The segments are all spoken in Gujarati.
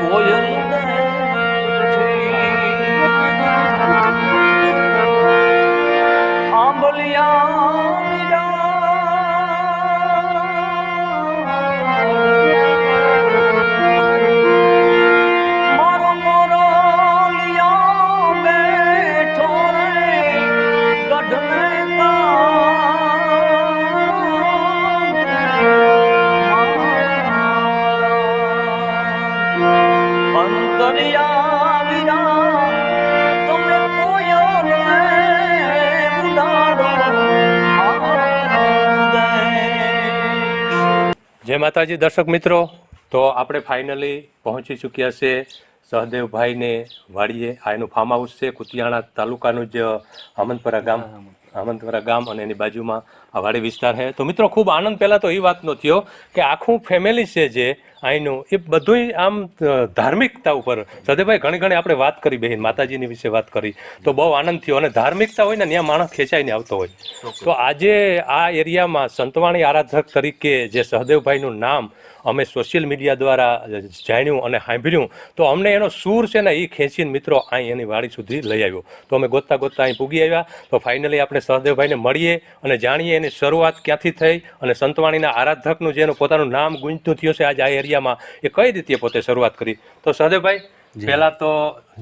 કોયલ બેઠી આંબલિયા મારો મોરલિયા બેઠો રે ગઢને અંતરિયા વિરા તમે કોયલ ઉડાડો જય માતાજી દર્શક મિત્રો, તો આપણે ફાઇનલી પહોંચી ચૂક્યા છે સહદેવભાઈને વાડીએ. આ એનું ફાર્મ હાઉસ છે, કુતિયાણા તાલુકાનું જ આમંતપરા ગામ અને એની બાજુમાં આ વાડી વિસ્તાર છે. તો મિત્રો ખૂબ આનંદ પહેલાં તો એ વાતનો થયો કે આખું ફેમિલી છે જે અહીંનું એ બધું આમ ધાર્મિકતા ઉપર. સહદેવભાઈ ઘણી ઘણી આપણે વાત કરી, બહેન માતાજીની વિશે વાત કરી, તો બહુ આનંદ થયો. અને ધાર્મિકતા હોય ને ત્યાં માણસ ખેંચાઈને આવતો હોય. તો આજે આ એરિયામાં સંતવાણી આરાધક તરીકે જે સહદેવભાઈનું નામ અમે સોશિયલ મીડિયા દ્વારા જાણ્યું અને સાંભળ્યું, તો અમને એનો સૂર છે ને એ ખેંચીને મિત્રો અહીં એની વાડી સુધી લઈ આવ્યો. તો અમે ગોતતા ગોતતા અહીં પૂગી આવ્યા. તો ફાઇનલી આપણે સહદેવભાઈને મળીએ અને જાણીએ એની શરૂઆત ક્યાંથી થઈ અને સંતવાણીના આરાધકનું જેનું પોતાનું નામ ગુંજતું થયું છે આજે આ એરિયામાં, એ કઈ રીતે પોતે શરૂઆત કરી. તો સહદેવભાઈ પહેલા તો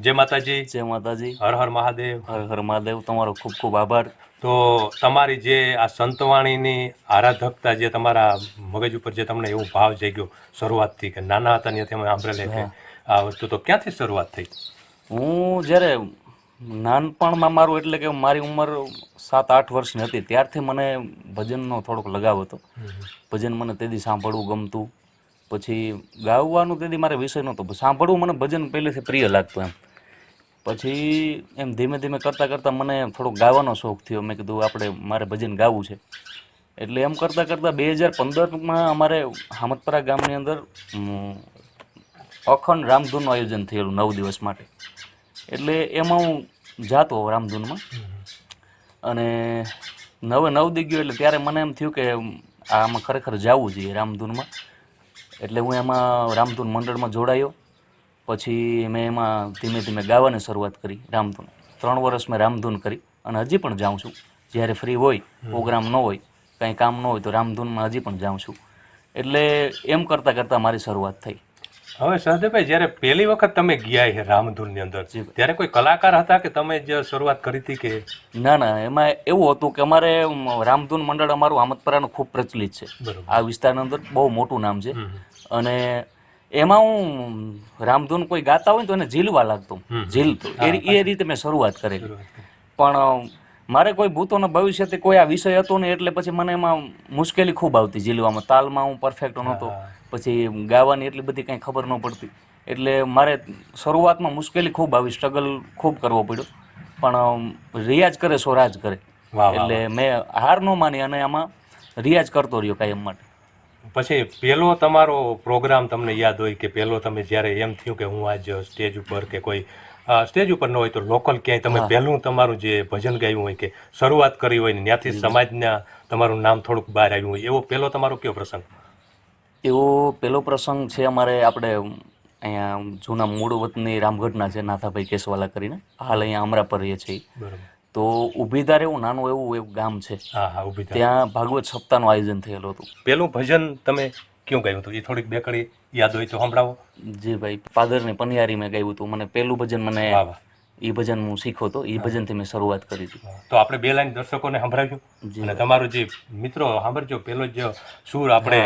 જય માતાજી. જય માતાજી. હર હર મહાદેવ. હર હર મહાદેવ. તમારો ખૂબ ખૂબ આભાર. તો તમારી જે આ સંતવાણીની આરાધકતા જે તમારા મગજ ઉપર જે તમને એવું ભાવ જાગ્યો શરૂઆતથી કે નાના હતા ત્યાંથી અમે સાંભળેલે કે આ વસ્તુ, તો ક્યાંથી શરૂઆત થઈ? હું જ્યારે નાનપણમાં મારું એટલે કે મારી ઉંમર 7-8 વર્ષની હતી ત્યારથી મને ભજનનો થોડોક લગાવ હતો. ભજન મને તેથી સાંભળવું ગમતું, પછી ગાવાનું તેથી મારે વિષય નહોતો, સાંભળવું મને ભજન પહેલેથી પ્રિય લાગતું એમ. પછી એમ ધીમે ધીમે કરતાં કરતાં મને થોડોક ગાવાનો શોખ થયો. મેં કીધું મારે ભજન ગાવું છે. એટલે એમ કરતાં કરતાં 2015માં અમારે હામતપરા ગામની અંદર અખંડ રામધૂનનું આયોજન થયેલું 9 દિવસ માટે. એટલે એમાં હું જાતો રામધૂનમાં અને 9 દી ગયો. એટલે ત્યારે મને એમ થયું કે આમાં ખરેખર જવું જોઈએ રામધૂનમાં. એટલે હું એમાં રામધૂન મંડળમાં જોડાયો. પછી મેં એમાં ધીમે ધીમે ગાવાની શરૂઆત કરી રામધૂન. 3 વર્ષ મેં રામધૂન કરી અને હજી પણ જાઉં છું. જ્યારે ફ્રી હોય, પ્રોગ્રામ ન હોય, કંઈ કામ ન હોય તો રામધૂનમાં હજી પણ જાઉં છું. એટલે એમ કરતાં કરતાં મારી શરૂઆત થઈ. હવે સહદેવભાઈ, જ્યારે પહેલી વખત તમે ગયા છે રામધૂનની અંદર, ત્યારે કોઈ કલાકાર હતા કે તમે જ શરૂઆત કરી હતી કે? ના ના, એમાં એવું હતું કે અમારે રામધૂન મંડળ અમારું હામતપરાનું ખૂબ પ્રચલિત છે. આ વિસ્તારની અંદર બહુ મોટું નામ છે. અને એમાં હું રામધૂન કોઈ ગાતા હોય ને તો એને ઝીલવા લાગતો, ઝીલતો. એ રીતે મેં શરૂઆત કરેલી. પણ મારે કોઈ ભૂતોના ભવિષ્યથી કોઈ આ વિષય હતો ને, એટલે પછી મને એમાં મુશ્કેલી ખૂબ આવતી ઝીલવામાં. તાલમાં હું પરફેક્ટ નહોતો, પછી ગાવાની એટલી બધી કંઈ ખબર ન પડતી. એટલે મારે શરૂઆતમાં મુશ્કેલી ખૂબ આવી, સ્ટ્રગલ ખૂબ કરવો પડ્યો. પણ રિયાઝ કરે સો રાજ કરે. એટલે મેં હાર ન માની અને આમાં રિયાઝ કરતો રહ્યો કાયમ માટે. પછી પહેલો તમારો પ્રોગ્રામ તમને યાદ હોય કે પહેલો તમે જ્યારે એમ થયું કે હું આજ સ્ટેજ ઉપર કે કોઈ સ્ટેજ ઉપર ન હોય તો લોકલ ક્યાંય તમે પહેલું તમારું જે ભજન ગાયું હોય કે શરૂઆત કરી હોય ને ત્યાંથી સમાજના તમારું નામ થોડુંક બહાર આવ્યું હોય, એવો પહેલો તમારો કયો પ્રસંગ? એવો પહેલો પ્રસંગ છે અમારે આપણે અહીંયા જૂના મૂળ વતની રામગઢના છે, નાથાભાઈ કેસવાલા કરીને. હાલ અહીંયા અમરાપર રહીએ છીએ. તો ઉભીધાર એવું નાનું એવું ગામ છે, ત્યાં ભાગવત સપ્તાહનું આયોજન થયેલું હતું. પેલું ભજન તમે ક્યું ગાયું હતું એ થોડીક બે કડી યાદ હોય તો સંભળાવો. જી ભાઈ, પાદરની પનિયારી મેં ગાયું હતું. મને પહેલું ભજન એ ભજન હું શીખ્યો હતો, એ ભજનથી મેં શરૂઆત કરી હતી. તો આપણે 2 લાઈન દર્શકોને સંભળાવ્યું અને તમારું જે મિત્રો સાંભળજો. પેલો જ સૂર આપણે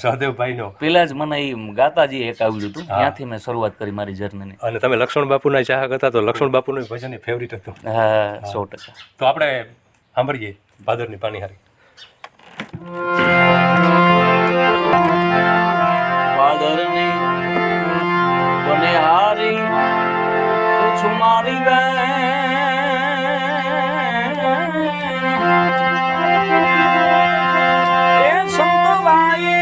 સહદેવભાઈનો પેલા જ મને એ ગાતાજી એક આવ્યું હતું, ત્યાંથી મેં શરૂઆત કરી મારી જર્નીની. અને તમે લક્ષ્મણ બાપુના ચાહક હતા તો લક્ષ્મણ બાપુનું ભજન ફેવરિટ હતું. હા, 100%. તો આપણે સાંભળીએ ભાદરની પાણીહારી. ભાદરની પાણીહારી પૂછું મારી બેન, એ સંતવાઈ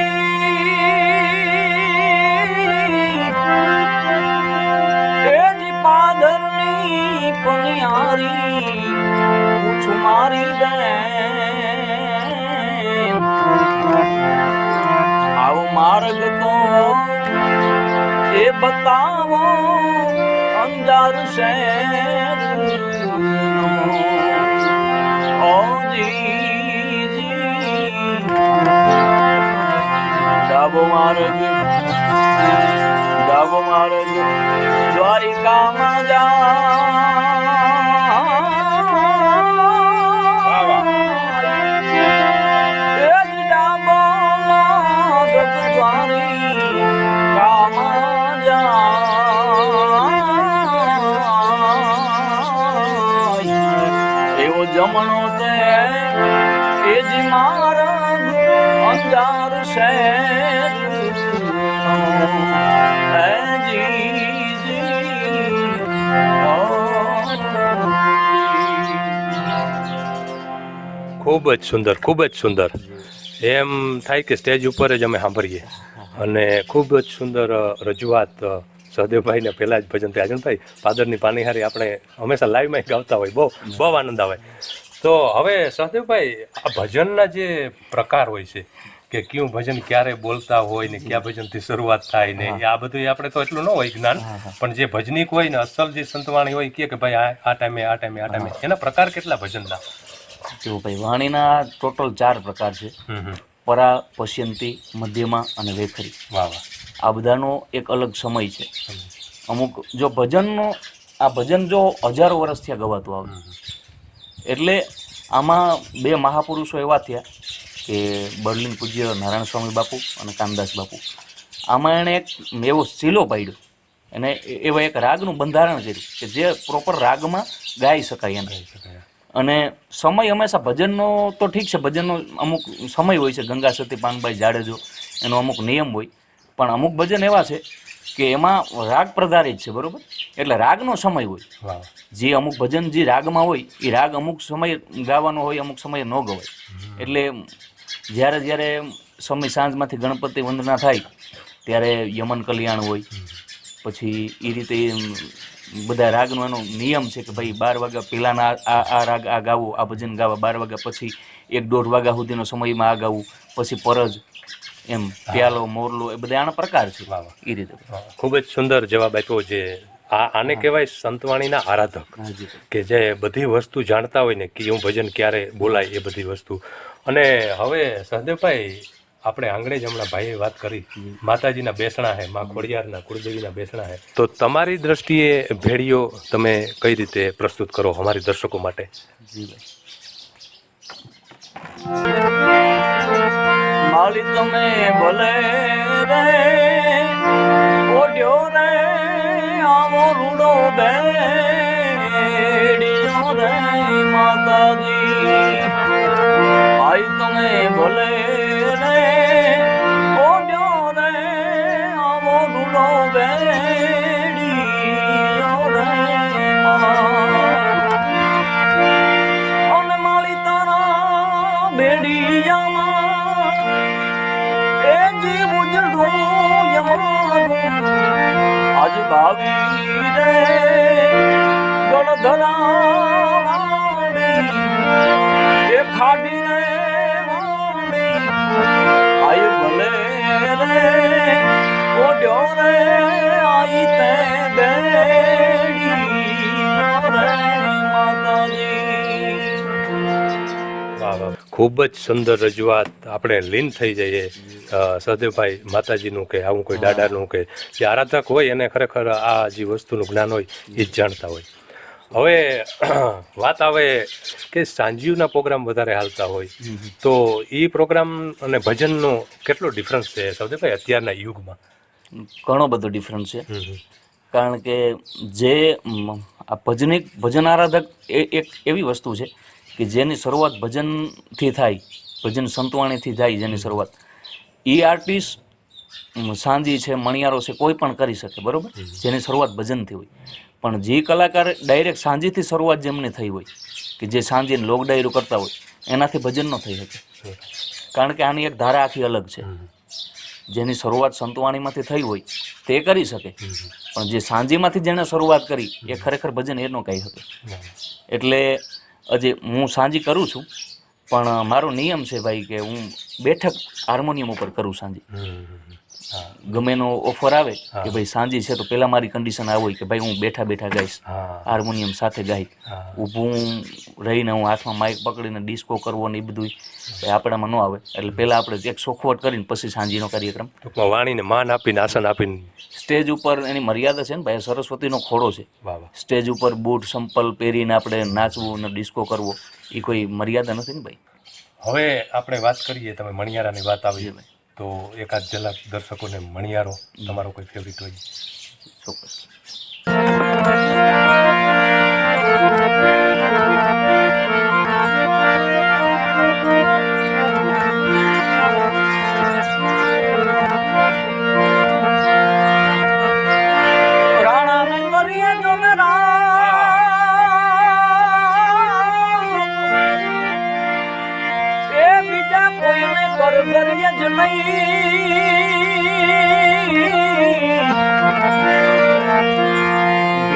એ જી પાદરની પાણીહારી પૂછું મારી બેન, આવો માર્ગ તો એ બતાવો અંજાર શહેર ઓ જી ડાબો માર્ગ દ્વારિકામાં એવો જમણો તે એ જ માર્ગ અંજાર શહેર ખૂબ જ સુંદર, ખૂબ જ સુંદર. એમ થાય કે સ્ટેજ ઉપર જ અમે સાંભળીએ. અને ખૂબ જ સુંદર રજૂઆત સહદેવભાઈને પહેલાં જ ભજન થયા. અર્જુનભાઈ, પાદરની પાનીહારી આપણે હંમેશા લાઈવમાં ગાતા હોય, બહુ આનંદ આવે. તો હવે સહદેવભાઈ, આ ભજનના જે પ્રકાર હોય છે કે કયું ભજન ક્યારે બોલતા હોય ને કયા ભજનથી શરૂઆત થાય ને આ બધું આપણે તો એટલું ન હોય જ્ઞાન, પણ જે ભજનીક હોય ને અસલ જે સંતવાણી હોય કે ભાઈ આ ટાઈમે એના પ્રકાર કેટલા ભજનના? જો ભાઈ, વાણીના ટોટલ 4 પ્રકાર છે: પરા, પશ્યંતી, મધ્યમા અને વેખરી. વાહ. આ બધાનો એક અલગ સમય છે. અમુક જો ભજનનો આ ભજન જો હજારો વર્ષથી ગવાતું આવે, એટલે આમાં 2 મહાપુરુષો એવા થયા કે બર્લિન પૂજ્ય નારાયણ સ્વામી બાપુ અને કામદાસ બાપુ. આમાં એણે એક એવો શીલો પાડ્યો અને એવા એક રાગનું બંધારણ કર્યું કે જે પ્રોપર રાગમાં ગાઈ શકાય એને. અને સમય હંમેશા ભજનનો તો ઠીક છે, ભજનનો અમુક સમય હોય છે. ગંગા સતી પાનભાઈ જાડેજો એનો અમુક નિયમ હોય, પણ અમુક ભજન એવા છે કે એમાં રાગ પ્રધારિત છે, બરાબર? એટલે રાગનો સમય હોય. જે અમુક ભજન જે રાગમાં હોય એ રાગ અમુક સમય ગાવાનો હોય, અમુક સમયે ન ગવાય. એટલે જ્યારે સમય સાંજમાંથી ગણપતિ વંદના થાય ત્યારે યમન કલ્યાણ હોય, પછી એ રીતે બધા રાગનો એનો નિયમ છે કે ભાઈ 12 વાગ્યા પહેલાંના આ રાગ આ ગાવું, આ ભજન ગાવા, 12 વાગ્યા પછી 1-1.5 વાગ્યા સુધીનો સમયમાં આ ગાવું, પછી પરજ, એમ પ્યાલો, મોરલો, એ બધા આના પ્રકાર છે. એ રીતે ખૂબ જ સુંદર જવાબ આપ્યો. જે આને કહેવાય સંતવાણીના આરાધક, કે જે બધી વસ્તુ જાણતા હોય ને કે એવું ભજન ક્યારે બોલાય એ બધી વસ્તુ. અને હવે સહદેવભાઈ, આપણે આંગણે જ હમણાં ભાઈએ વાત કરી, માતાજીના બેસણા છે, મા ખોડિયારના કુળદેવીના બેસણા છે, તો તમારી દ્રષ્ટિએ ભેળીઓ તમે કઈ રીતે પ્રસ્તુત કરો અમારી દર્શકો માટે? જી ભાઈ, માલી તમે ભલે રે ઓડ્યો રે આવો રૂડો બેડીયો રે માતાજી, આઈ તમે ભલે રે ઓડ્યો રે આવો રૂડો બેડીયો રે અને માલી તારા બેડિયામાં એ જીવ ઉજડો યમારું આજ ભાવી રે ગળધરા વાડી એ ખાડી રે વાડી આય ભલે રે ઓડ્યો રે આઈ તે બેડી રે માતાજી. ખૂબ જ સુંદર રજૂઆત. આપણે લીન થઈ જઈએ સહદેવભાઈ માતાજીનું કે આવું કોઈ દાદાનું કે જે આરાધક હોય એને ખરેખર આ જે વસ્તુનું જ્ઞાન હોય એ જ જાણતા હોય. હવે વાત આવે કે સાંજ્યુના પ્રોગ્રામ વધારે હાલતા હોય, તો એ પ્રોગ્રામ અને ભજનનો કેટલો ડિફરન્સ છે સહદેવભાઈ અત્યારના યુગમાં? ઘણો બધો ડિફરન્સ છે. કારણ કે જે આ ભજન આરાધક એ એક એવી વસ્તુ છે કે જેની શરૂઆત ભજનથી થાય, ભજન સંતવાણીથી થાય, જેની શરૂઆત એ આર્ટિસ્ટ સાંજી છે, મણિયારો છે, કોઈ પણ કરી શકે, બરાબર? જેની શરૂઆત ભજનથી હોય. પણ જે કલાકાર ડાયરેક્ટ સાંજીથી શરૂઆત જેમની થઈ હોય, કે જે સાંજીને લોક ડાયરો કરતા હોય, એનાથી ભજન ન થઈ શકે. કારણ કે આની એક ધારા આખી અલગ છે. જેની શરૂઆત સંતવાણીમાંથી થઈ હોય તે કરી શકે, પણ જે સાંજીમાંથી જેણે શરૂઆત કરી એ ખરેખર ભજન એ ન કહી શકે. એટલે હજી હું સાંજી કરું છું, પણ મારો નિયમ છે ભાઈ કે હું બેઠક હાર્મોનિયમ ઉપર કરું સાંજી. ગમે એનો ઓફર આવે કે ભાઈ સાંજે છે તો પહેલાં મારી કન્ડિશન આ હોય કે ભાઈ હું બેઠા બેઠા ગાઈશ, હાર્મોનિયમ સાથે ગાઈ, ઊભું રહીને હું હાથમાં માઇક પકડીને ડિસ્કો કરવો ને એ બધું ભાઈ આપણામાં ન આવે. એટલે પહેલાં આપણે એક સોખવટ કરીને પછી સાંજનો કાર્યક્રમ વાણીને માન આપીને આસન આપીને સ્ટેજ ઉપર એની મર્યાદા છે ને ભાઈ. સરસ્વતીનો ખોડો છે, સ્ટેજ ઉપર બૂટ સંપલ પહેરીને આપણે નાચવું ને ડિસ્કો કરવો એ કોઈ મર્યાદા નથી ને ભાઈ. હવે આપણે વાત કરીએ, તમે મણિયારાની વાત આવી તો એકાદ ઝલક દર્શકોને મણિયારો તમારો કોઈ ફેવરિટ હોય? ચોક્કસ.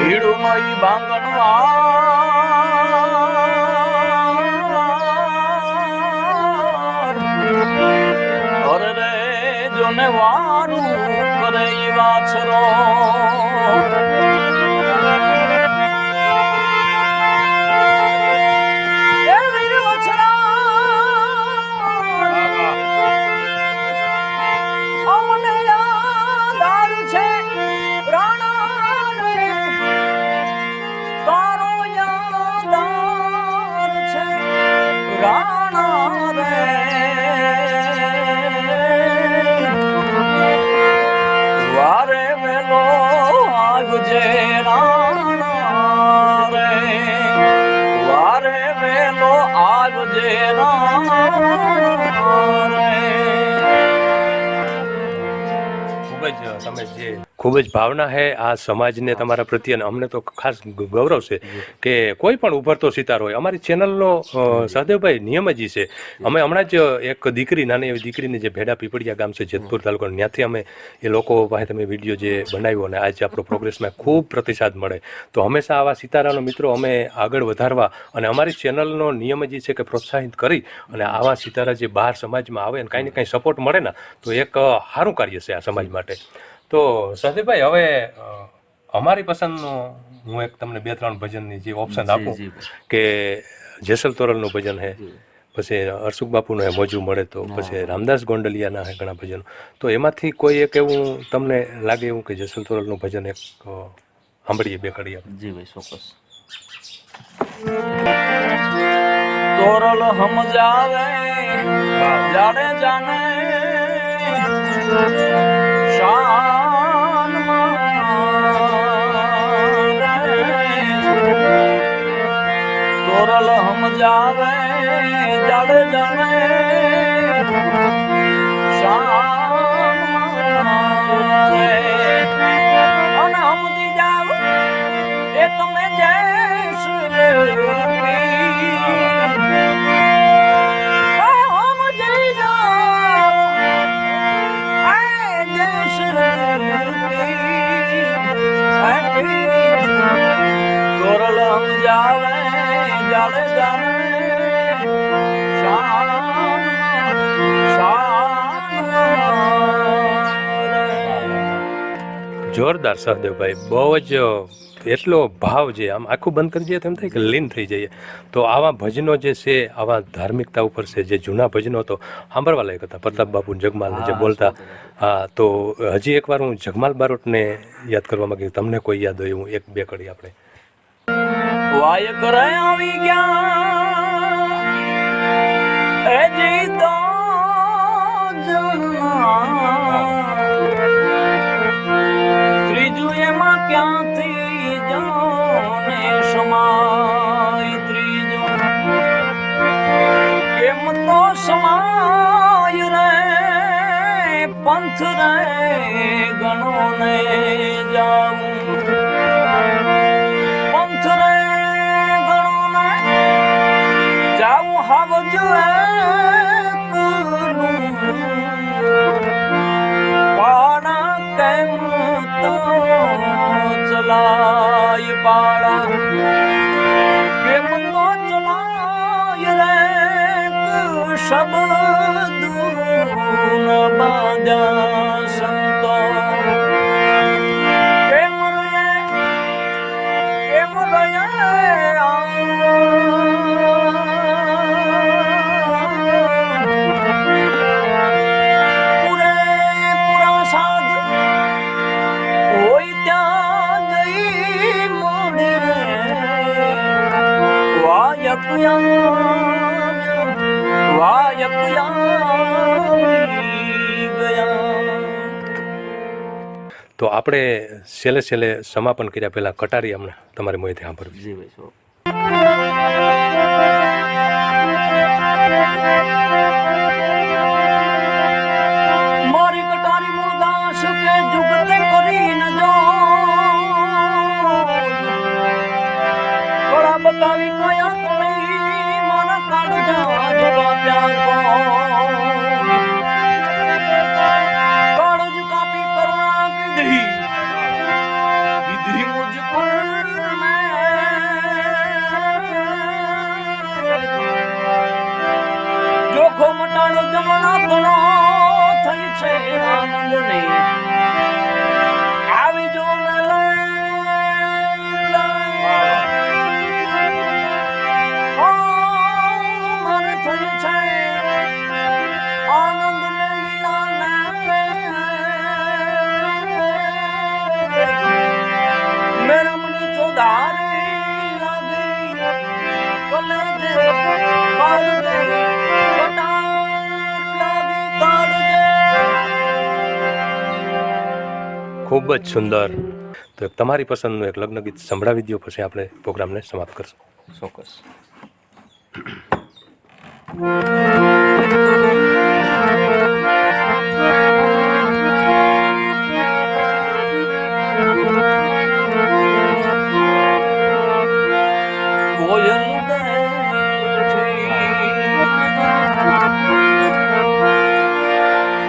ભીડુમાં ભાંગણ અરે રે જોને વારું કરે વાછરો તમે જે ખૂબ જ ભાવના છે આ સમાજને તમારા પ્રત્યે, અને અમને તો ખાસ ગૌરવ છે કે કોઈ પણ ઉભરતો સિતારો હોય. અમારી ચેનલનો સહદેવભાઈ નિયમ જ છે, અમે હમણાં જ એક દીકરી, નાની એવી દીકરીને જે ભેડા પીપળિયા ગામ છે જેતપુર તાલુકો, ત્યાંથી અમે એ લોકો પાસે તમે વિડીયો જે બનાવ્યો અને આજે આપણો પ્રોગ્રેસમાં ખૂબ પ્રતિસાદ મળે. તો હંમેશા આવા સિતારાનો મિત્રો અમે આગળ વધારવા અને અમારી ચેનલનો નિયમ જ છે કે પ્રોત્સાહિત કરી અને આવા સિતારા જે બહાર સમાજમાં આવે અને કાંઈ ને કાંઈ સપોર્ટ મળે ને તો એક સારું કાર્ય છે આ સમાજ માટે. તો સહદેવભાઈ, હવે અમારી પસંદનું હું એક તમને 2-3 ભજનની જે ઓપ્શન આપું કે જેસલ તોરલનું ભજન છે, પછી અરસુક બાપુનું મોજું મળે, તો પછી રામદાસ ગોંડલિયાના છે ઘણા ભજનો, તો એમાંથી કોઈ એક એવું તમને લાગે એવું કે જેસલ તોરલનું ભજન એક સાંભળીએ, 2 કડી આપણે? જી ભાઈ, ચોક્કસ. તોરલ સમજાવે જાડે જાને શાન તોરલ સમજાવે જાડે જાને શાન અને સમજી જાવ એ તમે જૈસ જોરદાર સહદેવભાઈ, બહુ જ એટલો ભાવ છે, આમ આખું બંધ કરી દઈએ તો એમ થાય કે લીન થઈ જઈએ. તો આવા ભજનો જે છે, આવા ધાર્મિકતા ઉપર છે, જે જૂના ભજનો તો સાંભળવા લાયક હતા, પ્રતાપ બાપુ જગમાલને જે બોલતા. હા, તો હજી એકવાર હું જગમાલ બારોટને યાદ કરવા માંગુ, તમને કોઈ યાદ હોય એવું 1-2 કડી આપણે? વાય કરે આવી ગયા એ જીતો ત્રીજું એમાં ક્યાંથી જાને સમાય, ત્રીજું કેમ તો સમાય રે પંથ રે ગણો ને જાવું, પંથ રે ગણો ને જાવું હાવજ પાડા કેમ તો ચલાય, પાડા કેમ તો ચલાય રે શબ્દ ન બાજા સંગ આપણે છેલ્લે સમાપન કર્યા પહેલાં કટારી અમને તમારી મોંથી સાંભળવી. જી ભાઈ. મારી કટારી મુરદાસ કે જુગતે કરી ન જો થોડા બતાવી કયા તળી મારા કાળજા જુગા પ્યાર કાળજ કાપી કરુણા કીધી કીધી મુझ પર જોખો મટાડો જમણા તણો થઈ છે આનંદ નહીં આવી જો ન મને થઈ છે આનંદ ને લીલા મેરા મન ચોધારી લાગી કલેજે કાળજે ખૂબ જ સુંદર. તો તમારી પસંદનું એક લગ્ન ગીત સંભળાવી દો, પછી આપણે પ્રોગ્રામને સમાપ્ત કરશું. ચોક્કસ. કોયલ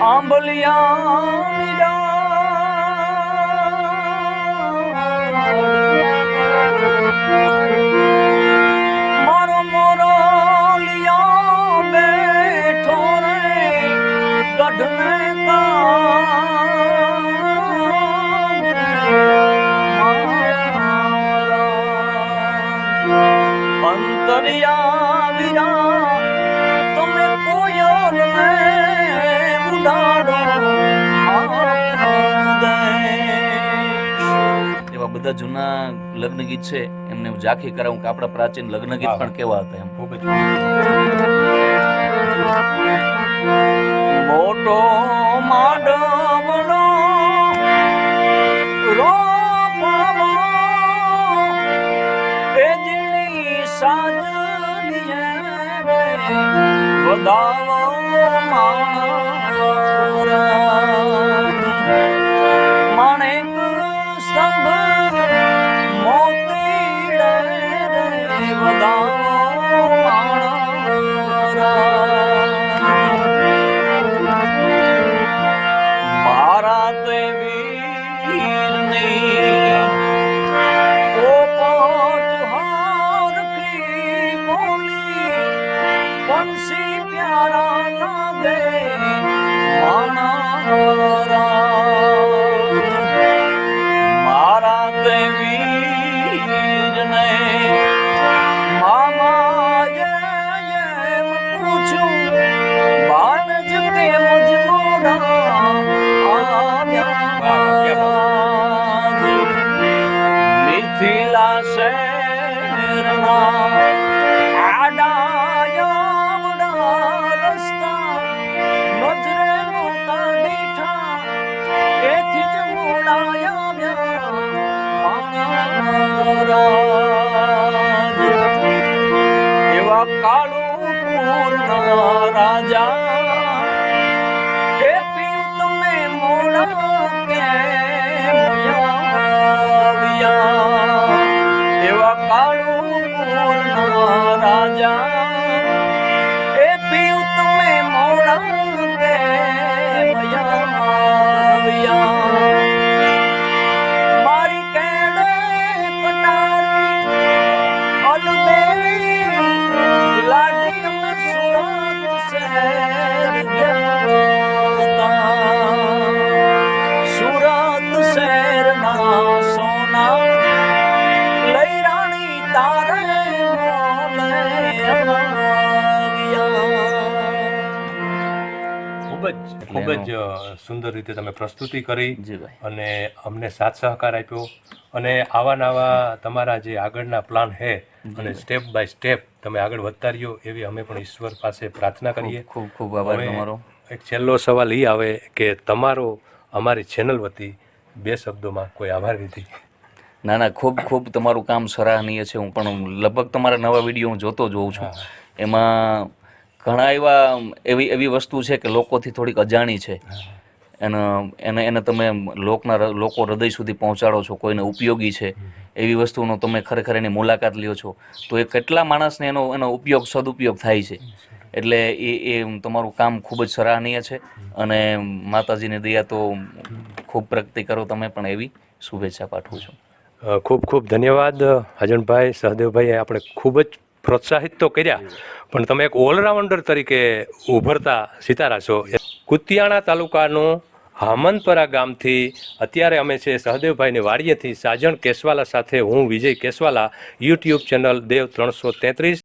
આંબલિયાની મારો મોરલિયા બેઠો રે ગઢને અંતરિયા વિરા તમે કોયલ ને ઉડાડો એવા બધા જૂના લગ્ન ગીત છે એમને હું ઝાંખી કરાવું કે આપણા પ્રાચીન લગ્ન ગીત પણ કેવા હતા એમ. ખૂબ જ મોટો માડવડો રોપાવો એ જીણી સાજલીએ વધાવો માણેક સ્તંભ મોતી વધાવો મારા દેવીની પોપટ હારખી બોલી પંછી પ્યારા લાગે મારા દેવીને મામાએ એમ પૂછ્યું બાનજ કે મુજ મોડા મિથિલા શહેરના આડાયા રસ્તા નજરે નોતા દીઠા એથી જ મોડાયા એવા કાળું પૂર્ણ રાજા એ પીયું તમે મોડા કે એવા કાળું પૂર્ણ રાજા એ પીયું તમે મોડા કે મારી કેડે કટારી અલબેલી લાડી અમે સુરત શહેર ગયા સુરત શહેરના સોના લઈ રાણી તારે ખૂબ જ સુંદર રીતે તમે પ્રસ્તુતિ કરી જી ભાઈ. અને અમને સાથ સહકાર આપ્યો. અને આવા નવા તમારા જે આગળના પ્લાન છે અને સ્ટેપ બાય સ્ટેપ તમે આગળ વધતા રહ્યો એવી અમે પણ ઈશ્વર પાસે પ્રાર્થના કરીએ. ખૂબ ખૂબ આભાર હવે તમારો. એક છેલ્લો સવાલ એ આવે કે તમારો અમારી ચેનલ વતી 2 શબ્દોમાં કોઈ આભાર વિધિ. ના ના, ખૂબ ખૂબ તમારું કામ સરાહનીય છે. હું પણ લગભગ તમારા નવા વિડીયો હું જોતો જોઉં છું. એમાં ઘણા એવી વસ્તુ છે કે લોકોથી થોડીક અજાણી છે, એને તમે લોકો હૃદય સુધી પહોંચાડો છો, કોઈને ઉપયોગી છે એવી વસ્તુનો તમે ખરેખર એની મુલાકાત લ્યો છો તો એ કેટલા માણસને એનો સદુપયોગ થાય છે. એટલે એ તમારું કામ ખૂબ જ સરાહનીય છે અને માતાજીની દયા તો ખૂબ પ્રગતિ કરો તમે પણ, એવી શુભેચ્છા પાઠવું છું. ખૂબ ખૂબ ધન્યવાદ અજણભાઈ, સહદેવભાઈ. આપણે ખૂબ જ પ્રોત્સાહિત તો કર્યા, પણ તમે એક ઓલરાઉન્ડર તરીકે ઉભરતા સિતારા છો. કુતિયાણા તાલુકાનું હામનપરા ગામથી અત્યારે અમે છે સહદેવભાઈની વાડીએથી સાજણ કેસવાલા સાથે હું વિજય કેસવાલા, યુટ્યુબ ચેનલ દેવ 333.